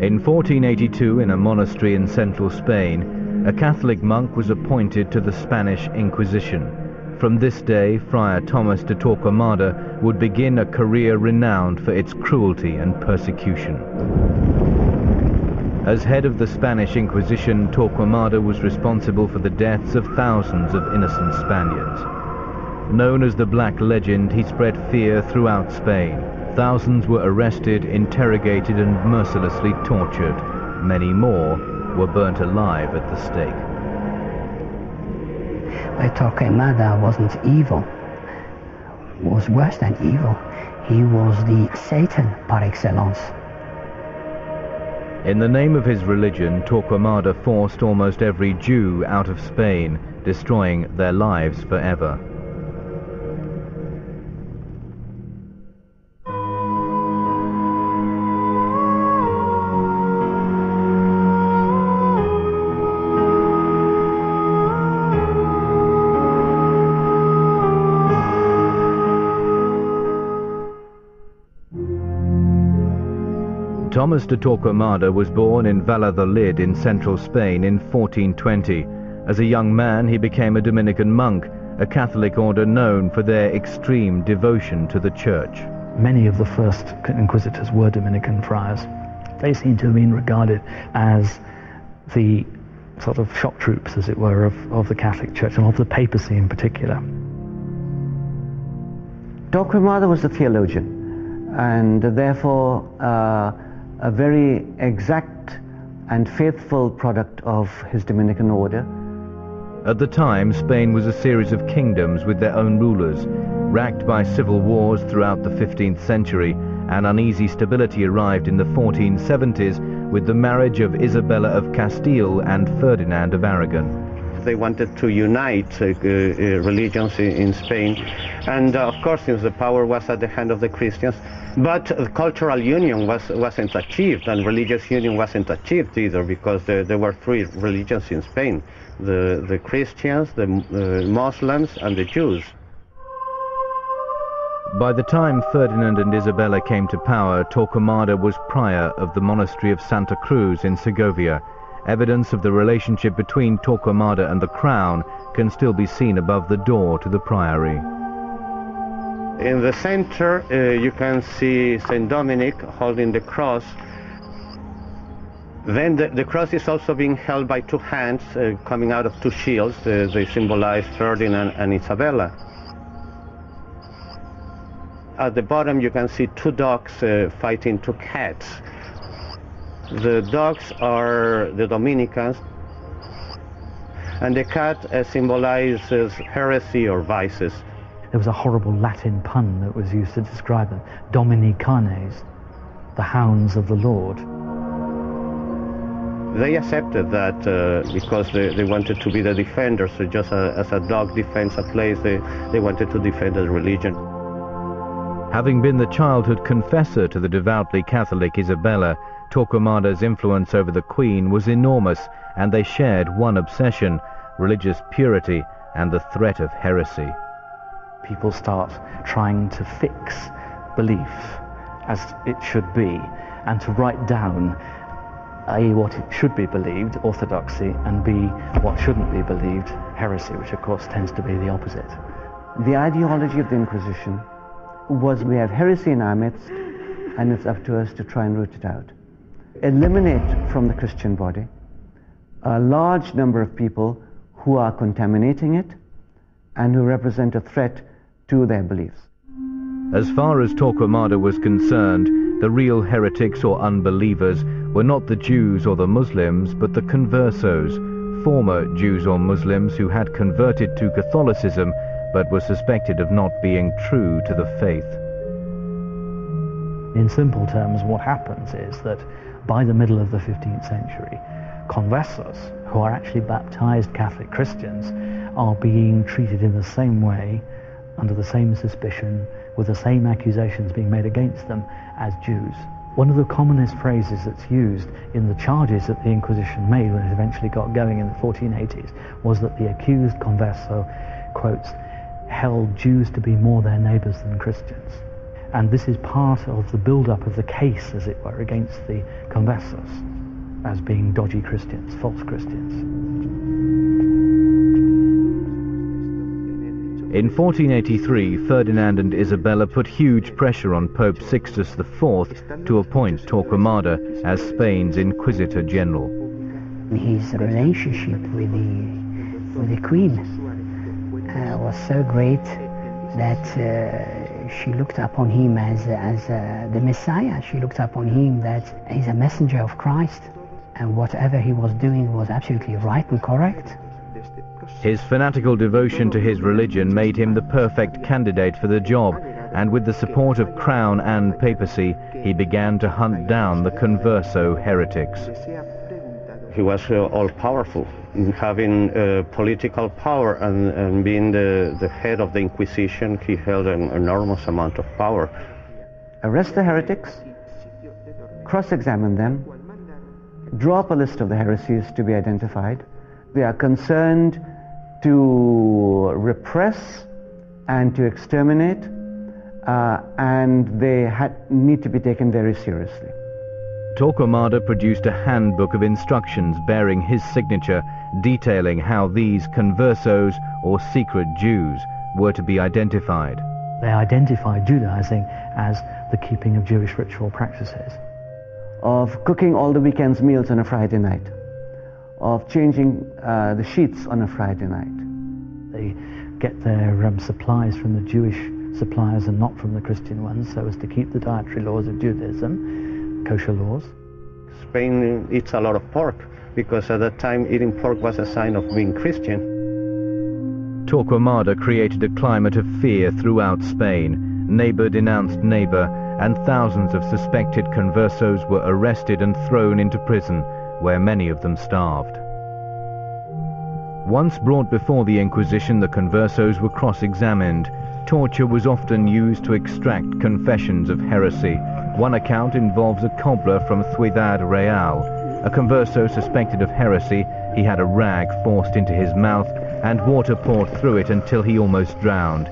In 1482, in a monastery in central Spain, a Catholic monk was appointed to the Spanish Inquisition. From this day, Friar Thomas de Torquemada would begin a career renowned for its cruelty and persecution. As head of the Spanish Inquisition, Torquemada was responsible for the deaths of thousands of innocent Spaniards. Known as the Black Legend, he spread fear throughout Spain. Thousands were arrested, interrogated, and mercilessly tortured. Many more were burnt alive at the stake. But Torquemada wasn't evil. Was worse than evil. He was the Satan par excellence. In the name of his religion, Torquemada forced almost every Jew out of Spain, destroying their lives forever. Thomas de Torquemada was born in Valladolid in central Spain in 1420. As a young man, he became a Dominican monk, a Catholic order known for their extreme devotion to the Church. Many of the first inquisitors were Dominican friars. They seem to have been regarded as the sort of shock troops, as it were, of the Catholic Church and of the papacy in particular. Torquemada was a theologian, and therefore a very exact and faithful product of his Dominican order. At the time, Spain was a series of kingdoms with their own rulers. Racked by civil wars throughout the 15th century, an uneasy stability arrived in the 1470s with the marriage of Isabella of Castile and Ferdinand of Aragon. They wanted to unite religions in Spain, and of course, since the power was at the hand of the Christians, but cultural union wasn't achieved, and religious union wasn't achieved either, because there were three religions in Spain: the Christians, the Muslims, and the Jews. By the time Ferdinand and Isabella came to power, Torquemada was prior of the monastery of Santa Cruz in Segovia. Evidence of the relationship between Torquemada and the crown can still be seen above the door to the priory. In the center, you can see Saint Dominic holding the cross. Then the cross is also being held by two hands coming out of two shields. They symbolize Ferdinand and Isabella. At the bottom, you can see two dogs fighting two cats. The dogs are the Dominicans, and the cat symbolizes heresy or vices. There was a horrible Latin pun that was used to describe them: Dominicanes, the hounds of the Lord. They accepted that because they wanted to be the defenders. So just as a dog defends a place, they wanted to defend the religion. Having been the childhood confessor to the devoutly Catholic Isabella, Torquemada's influence over the Queen was enormous, and they shared one obsession: religious purity and the threat of heresy. People start trying to fix belief as it should be, and to write down A, what it should be believed, orthodoxy, and B, what shouldn't be believed, heresy, which of course tends to be the opposite. The ideology of the Inquisition was: we have heresy in our midst, and it's up to us to try and root it out. Eliminate from the Christian body a large number of people who are contaminating it and who represent a threat to their beliefs. As far as Torquemada was concerned, the real heretics or unbelievers were not the Jews or the Muslims, but the conversos, former Jews or Muslims who had converted to Catholicism but were suspected of not being true to the faith. In simple terms, what happens is that by the middle of the 15th century, conversos, who are actually baptized Catholic Christians, are being treated in the same way, under the same suspicion, with the same accusations being made against them as Jews. One of the commonest phrases that's used in the charges that the Inquisition made when it eventually got going in the 1480s was that the accused converso, quotes, held Jews to be more their neighbours than Christians. And this is part of the build-up of the case, as it were, against the conversos as being dodgy Christians, false Christians. In 1483, Ferdinand and Isabella put huge pressure on Pope Sixtus IV to appoint Torquemada as Spain's Inquisitor General. His relationship with the Queen was so great that she looked upon him as the Messiah. She looked upon him that he's a messenger of Christ, and whatever he was doing was absolutely right and correct. His fanatical devotion to his religion made him the perfect candidate for the job, and with the support of Crown and papacy, he began to hunt down the converso heretics. He was all-powerful, having political power and being the head of the Inquisition. He held an enormous amount of power. Arrest the heretics, cross-examine them, draw up a list of the heresies to be identified. They are concerned to repress and to exterminate, and they need to be taken very seriously. Torquemada produced a handbook of instructions bearing his signature, detailing how these conversos, or secret Jews, were to be identified. They identified Judaizing as the keeping of Jewish ritual practices. Of cooking all the weekend's meals on a Friday night, of changing the sheets on a Friday night. They get their supplies from the Jewish suppliers and not from the Christian ones, so as to keep the dietary laws of Judaism, kosher laws. Spain eats a lot of pork, because at that time eating pork was a sign of being Christian. Torquemada created a climate of fear throughout Spain. Neighbor denounced neighbor, and thousands of suspected conversos were arrested and thrown into prison, where many of them starved. Once brought before the Inquisition, the conversos were cross-examined. Torture was often used to extract confessions of heresy. One account involves a cobbler from Ciudad Real. A converso suspected of heresy, he had a rag forced into his mouth and water poured through it until he almost drowned.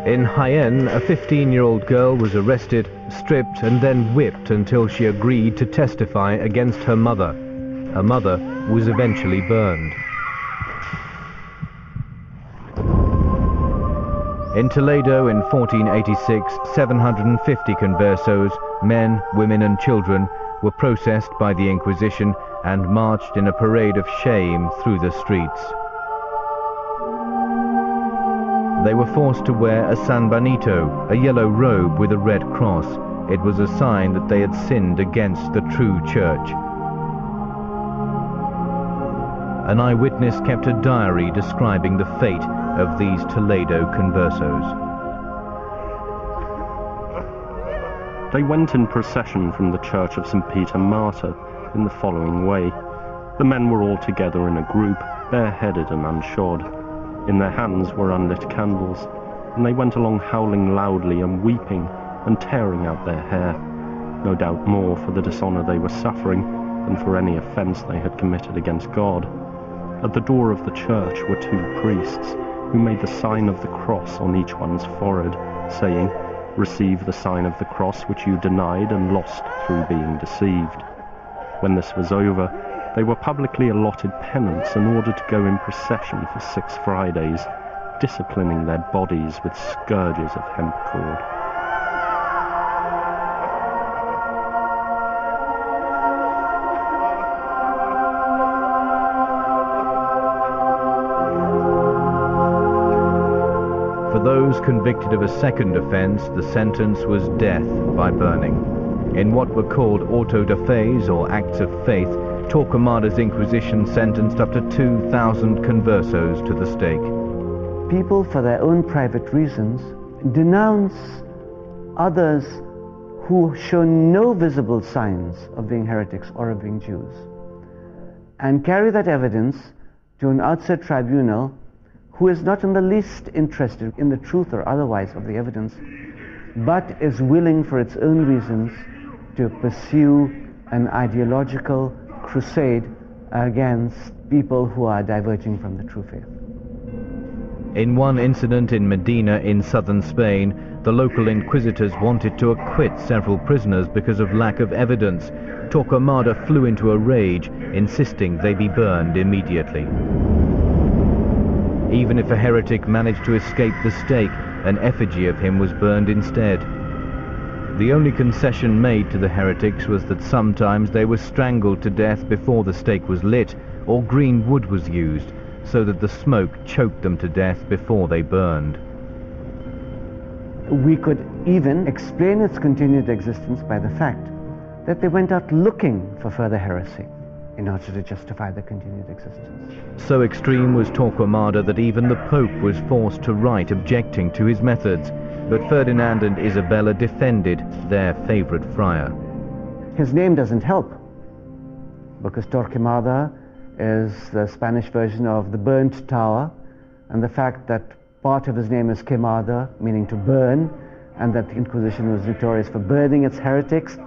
In Jaén, a 15-year-old girl was arrested, stripped and then whipped until she agreed to testify against her mother. Her mother was eventually burned. In Toledo in 1486, 750 conversos, men, women and children, were processed by the Inquisition and marched in a parade of shame through the streets. They were forced to wear a San Benito, a yellow robe with a red cross. It was a sign that they had sinned against the true church. An eyewitness kept a diary describing the fate of these Toledo conversos. They went in procession from the church of St. Peter Martyr in the following way. The men were all together in a group, bareheaded and unshod. In their hands were unlit candles, and they went along howling loudly and weeping and tearing out their hair, no doubt more for the dishonour they were suffering than for any offence they had committed against God. At the door of the church were two priests, who made the sign of the cross on each one's forehead, saying, "Receive the sign of the cross which you denied and lost through being deceived." When this was over, they were publicly allotted penance and ordered to go in procession for 6 Fridays, disciplining their bodies with scourges of hemp cord. For those convicted of a second offence, the sentence was death by burning. In what were called auto de fes, or acts of faith, Torquemada's Inquisition sentenced up to 2,000 conversos to the stake. People, for their own private reasons, denounce others who show no visible signs of being heretics or of being Jews, and carry that evidence to an outside tribunal who is not in the least interested in the truth or otherwise of the evidence, but is willing for its own reasons to pursue an ideological crusade against people who are diverging from the true faith. In one incident in Medina in southern Spain, the local inquisitors wanted to acquit several prisoners because of lack of evidence. Torquemada flew into a rage, insisting they be burned immediately. Even if a heretic managed to escape the stake, an effigy of him was burned instead. The only concession made to the heretics was that sometimes they were strangled to death before the stake was lit, or green wood was used, so that the smoke choked them to death before they burned. We could even explain its continued existence by the fact that they went out looking for further heresy in order to justify their continued existence. So extreme was Torquemada that even the Pope was forced to write objecting to his methods, but Ferdinand and Isabella defended their favorite friar. His name doesn't help, because Torquemada is the Spanish version of the burnt tower, and the fact that part of his name is quemada, meaning to burn, and that the Inquisition was notorious for burning its heretics,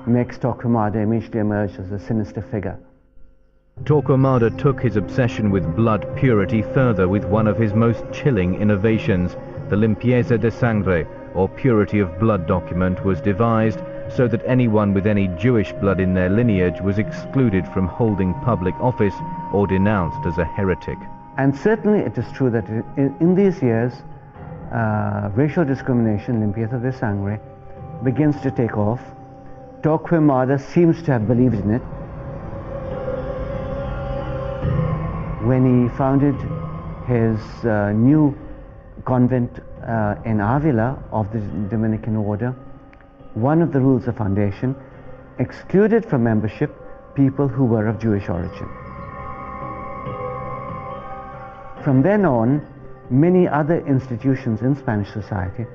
makes Torquemada immediately emerge as a sinister figure. Torquemada took his obsession with blood purity further with one of his most chilling innovations. The limpieza de sangre, or purity of blood document, was devised so that anyone with any Jewish blood in their lineage was excluded from holding public office or denounced as a heretic. And certainly it is true that in these years, racial discrimination, limpieza de sangre, begins to take off. Torquemada seems to have believed in it. When he founded his new convent in Avila of the Dominican order, one of the rules of foundation excluded from membership people who were of Jewish origin. From then on, many other institutions in Spanish society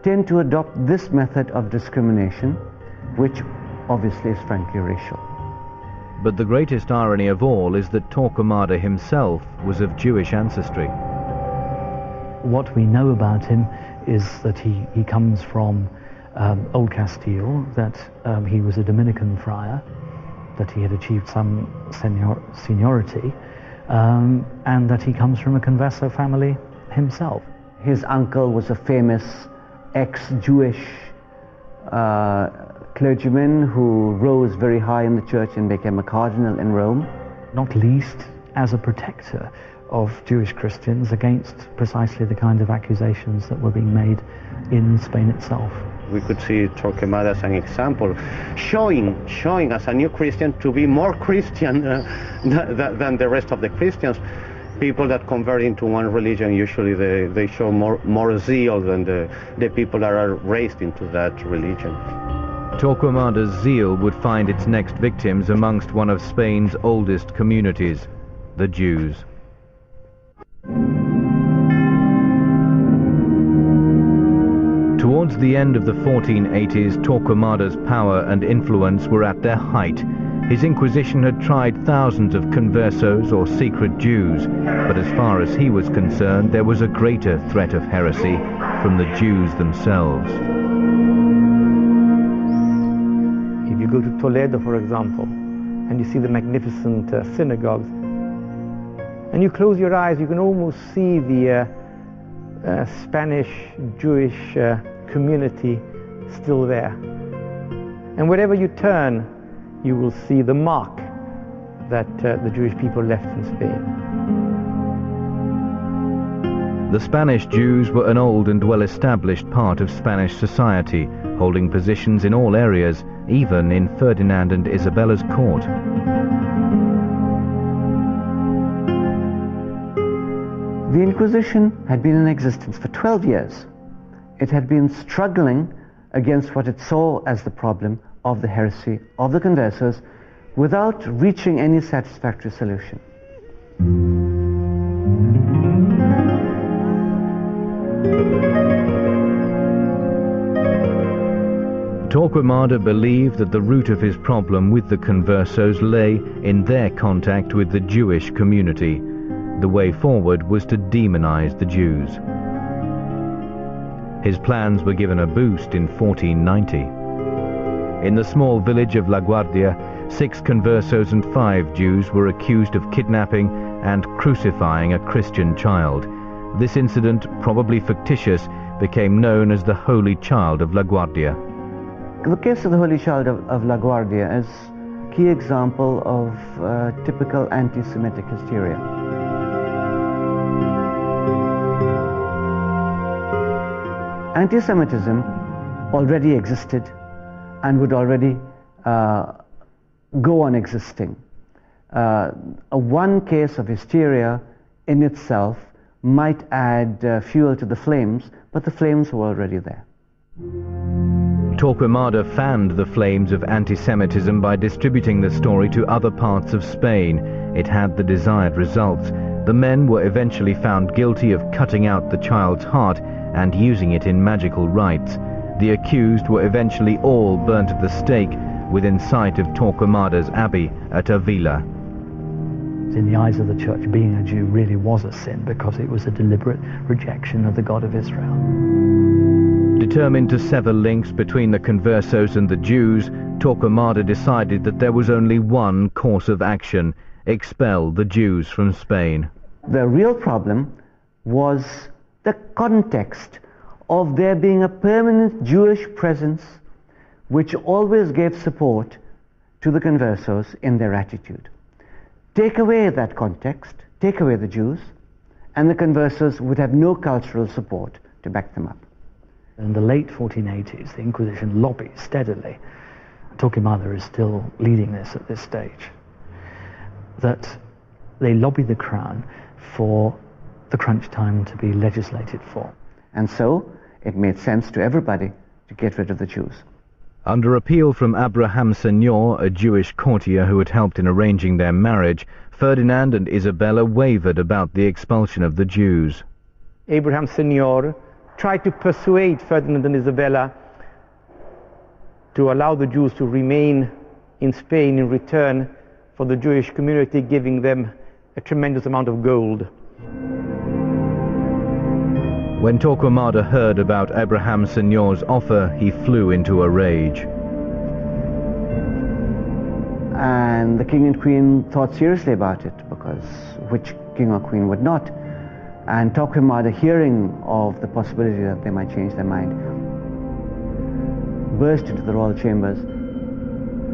tend to adopt this method of discrimination, which obviously is frankly racial. But the greatest irony of all is that Torquemada himself was of Jewish ancestry. What we know about him is that he comes from Old Castile, that he was a Dominican friar, that he had achieved some seniority, and that he comes from a converso family himself. His uncle was a famous ex-Jewish clergyman who rose very high in the church and became a cardinal in Rome. Not least as a protector of Jewish Christians against precisely the kind of accusations that were being made in Spain itself. We could see Torquemada as an example, showing as a new Christian to be more Christian than the rest of the Christians. People that convert into one religion, usually they show more zeal than the people that are raised into that religion. Torquemada's zeal would find its next victims amongst one of Spain's oldest communities, the Jews. Towards the end of the 1480s, Torquemada's power and influence were at their height. His Inquisition had tried thousands of conversos or secret Jews, but as far as he was concerned, there was a greater threat of heresy from the Jews themselves. If you go to Toledo, for example, and you see the magnificent synagogues, and you close your eyes, you can almost see the Spanish Jewish community still there. And wherever you turn, you will see the mark that the Jewish people left in Spain. The Spanish Jews were an old and well-established part of Spanish society, holding positions in all areas, even in Ferdinand and Isabella's court. The Inquisition had been in existence for 12 years. It had been struggling against what it saw as the problem of the heresy of the conversos without reaching any satisfactory solution. Torquemada believed that the root of his problem with the conversos lay in their contact with the Jewish community. The way forward was to demonize the Jews. His plans were given a boost in 1490. In the small village of La Guardia, 6 conversos and 5 Jews were accused of kidnapping and crucifying a Christian child. This incident, probably fictitious, became known as the Holy Child of La Guardia. The case of the Holy Child of La Guardia is a key example of typical anti-Semitic hysteria. Anti-Semitism already existed and would already go on existing. One case of hysteria in itself might add fuel to the flames, but the flames were already there. Torquemada fanned the flames of anti-Semitism by distributing the story to other parts of Spain. It had the desired results. The men were eventually found guilty of cutting out the child's heart and using it in magical rites. The accused were eventually all burnt at the stake within sight of Torquemada's abbey at Avila. In the eyes of the church, being a Jew really was a sin because it was a deliberate rejection of the God of Israel. Determined to sever links between the conversos and the Jews, Torquemada decided that there was only one course of action: expel the Jews from Spain. The real problem was the context of there being a permanent Jewish presence which always gave support to the conversos in their attitude. Take away that context, take away the Jews, and the conversos would have no cultural support to back them up. In the late 1480s, the Inquisition lobbied steadily. Torquemada is still leading this at this stage. That they lobbied the crown for the crunch time to be legislated for. And so it made sense to everybody to get rid of the Jews. Under appeal from Abraham Señor, a Jewish courtier who had helped in arranging their marriage, Ferdinand and Isabella wavered about the expulsion of the Jews. Abraham Señor tried to persuade Ferdinand and Isabella to allow the Jews to remain in Spain in return for the Jewish community giving them a tremendous amount of gold. When Torquemada heard about Abraham Señor's offer, he flew into a rage. And the king and queen thought seriously about it, because which king or queen would not? And Torquemada, hearing of the possibility that they might change their mind, burst into the royal chambers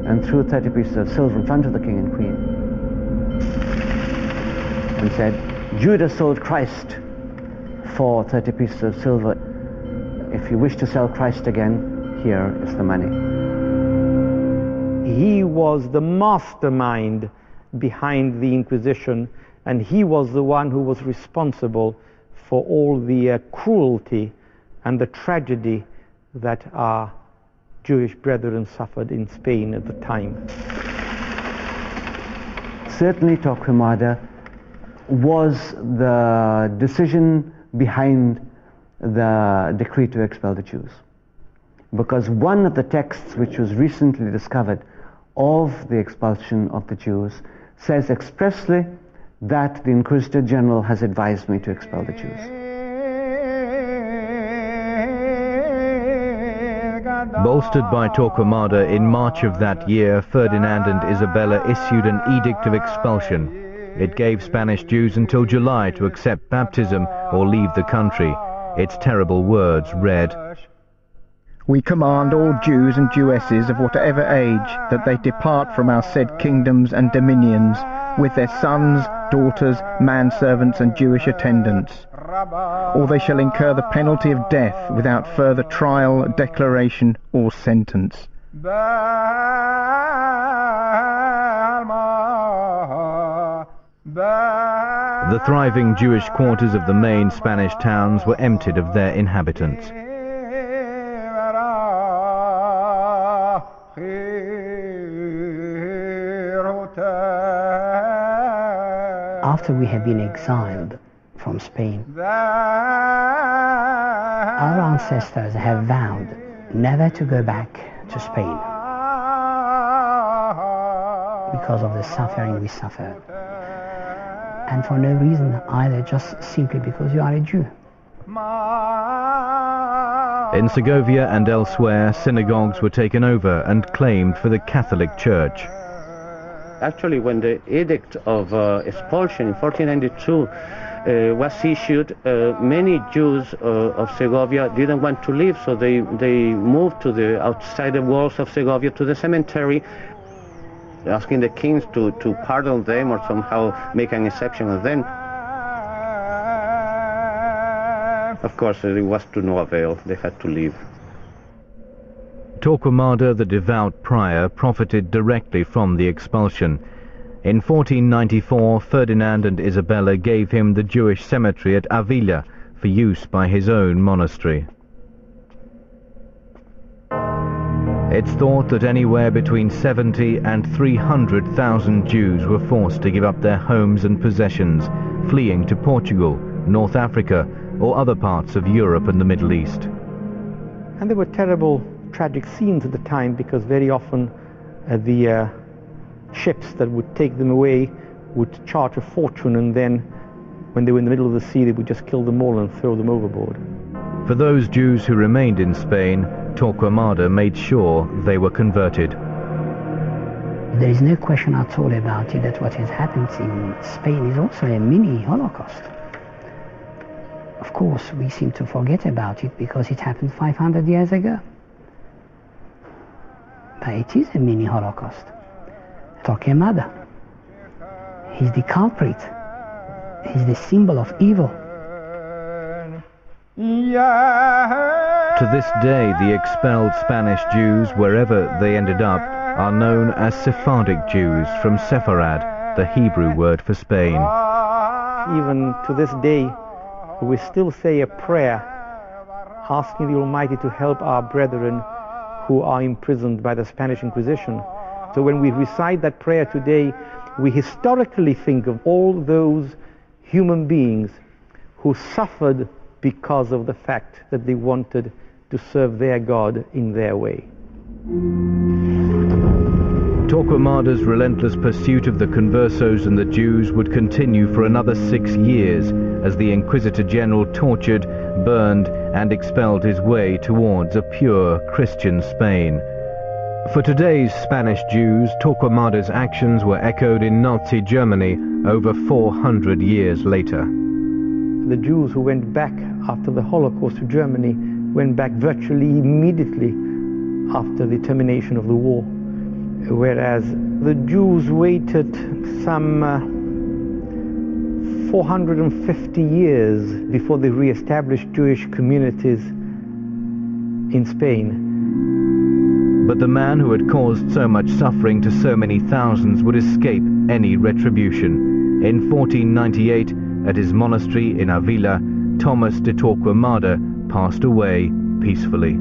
and threw 30 pieces of silver in front of the king and queen and said, "Judas sold Christ for 30 pieces of silver. If you wish to sell Christ again, here is the money." He was the mastermind behind the Inquisition, and he was the one who was responsible for all the cruelty and the tragedy that our Jewish brethren suffered in Spain at the time. Certainly Torquemada was the decision behind the decree to expel the Jews, because one of the texts which was recently discovered of the expulsion of the Jews says expressly that the Inquisitor General has advised me to expel the Jews. Bolstered by Torquemada, in March of that year, Ferdinand and Isabella issued an edict of expulsion. It gave Spanish Jews until July to accept baptism or leave the country. Its terrible words read, "We command all Jews and Jewesses of whatever age that they depart from our said kingdoms and dominions with their sons, daughters, manservants and Jewish attendants, or they shall incur the penalty of death without further trial, declaration or sentence." The thriving Jewish quarters of the main Spanish towns were emptied of their inhabitants. After we had been exiled from Spain, our ancestors have vowed never to go back to Spain because of the suffering we suffered. And for no reason either, just simply because you are a Jew. In Segovia and elsewhere, synagogues were taken over and claimed for the Catholic Church. actually, when the edict of expulsion in 1492 was issued, many Jews of Segovia didn't want to leave, so they moved to the outside the walls of Segovia to the cemetery, asking the kings to pardon them or somehow make an exception of them. Of course, it was to no avail. They had to leave. Torquemada, the devout prior, profited directly from the expulsion. In 1494, Ferdinand and Isabella gave him the Jewish cemetery at Avila for use by his own monastery. It's thought that anywhere between 70 and 300,000 Jews were forced to give up their homes and possessions, fleeing to Portugal, North Africa, or other parts of Europe and the Middle East. And there were terrible, tragic scenes at the time, because very often the ships that would take them away would charge a fortune, and then when they were in the middle of the sea, they would just kill them all and throw them overboard. For those Jews who remained in Spain, Torquemada made sure they were converted. There is no question at all about it that what has happened in Spain is also a mini Holocaust. Of course, we seem to forget about it because it happened 500 years ago. But it is a mini Holocaust. Torquemada, he's the culprit. He's the symbol of evil. To this day, the expelled Spanish Jews, wherever they ended up, are known as Sephardic Jews, from Sepharad, the Hebrew word for Spain. Even to this day, we still say a prayer asking the Almighty to help our brethren who are imprisoned by the Spanish Inquisition. So when we recite that prayer today, we historically think of all those human beings who suffered because of the fact that they wanted to serve their God in their way. Torquemada's relentless pursuit of the conversos and the Jews would continue for another 6 years as the Inquisitor General tortured, burned and expelled his way towards a pure Christian Spain. For today's Spanish Jews, Torquemada's actions were echoed in Nazi Germany over 400 years later. The Jews who went back after the Holocaust to Germany went back virtually immediately after the termination of the war, whereas the Jews waited some 450 years before they re-established Jewish communities in Spain. But the man who had caused so much suffering to so many thousands would escape any retribution. In 1498, at his monastery in Avila, Thomas de Torquemada passed away peacefully.